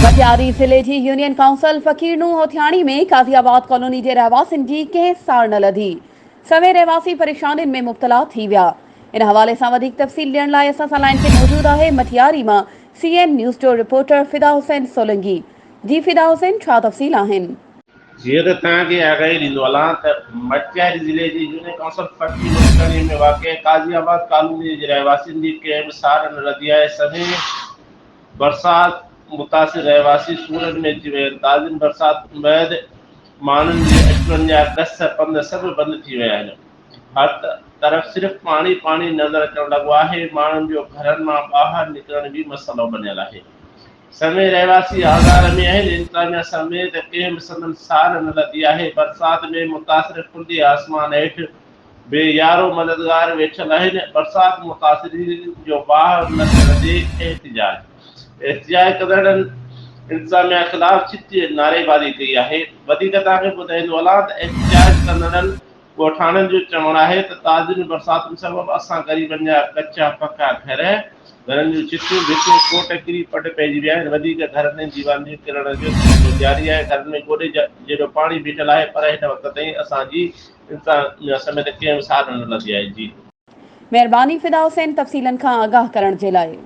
मटियारी ज़िले जी union council फ़कीरनू होथियाणी में काज़ियाबाद colony के रहवासियुनि जी कंहिं सार न लधी। सवे रहवासी परेशानियुनि में मुब्तला थी विया। इन हवाले से वधीक तफ़सील ॾियण लाइ असां सां लाइन ते मौजूद है मटियारी मां CN न्यूज़ टो रिपोर्टर फिदा हुसैन सोलंकी। जी फिदा हुसैन, छा तफ़सील आहिनि? जीअं त तव्हांखे आगाही ॾींदो हलां त मटियारी ज़िले जी यूनियन काउंसिल फ़कीर होथियाणी में वाक़िअ काज़ियाबाद कॉलोनी जे रहवासियुनि जी कंहिं बि सार न लधी आहे। सभई बरसात मुतासिर रहवासी सूरत में अची विया आहिनि। ताज़नि बरसात बैदि माण्हुनि जे अचवञ जा कस पंध सभु बंदि थी विया आहिनि। हर तरफ़ सिर्फ़ु पाणी पाणी नज़र अचणु लॻो आहे। माण्हुनि जो घरनि मां ॿाहिरि निकिरण बि मसइलो बणियल आहे। सभई रहवासी आज़ार में आहिनि। इंतज़ामिया समेत कंहिं बि संदन सार न लधी आहे। बरसात में मुतासिर खुली आसमान हेठि बेयारो मददगार वेठल आहिनि। बरसात मुतासिरीन जो ॿाहिरि न थियण ते एहतिजाज कंदड़नि इंतज़ामिया ख़िलाफ़ चिठी नारेबाज़ी कई आहे। वधीक तव्हांखे ॿुधाईंदो हलां त एहतिजाज कंदड़नि ॻोठाणनि जो चवणु आहे त ताज़ियुनि बरसातुनि सबबि असां ग़रीबनि जा कचा पका घरनि जूं चिटियूं भितियूं कोट किरी पट पइजी विया आहिनि। वधीक घरनि जी दीवारूं किरण जो सिलसिलो जारी आहे। घरनि में गोॾे जहिड़ो पाणी बीठल आहे, पर हिन वक़्त ताईं असांजी इंतज़ामिया समेत कंहिं बि सार न लधी आहे। जी मेहरबानी फिदा हुसैन, तफ़सीलनि खां आगाह करण जे लाइ।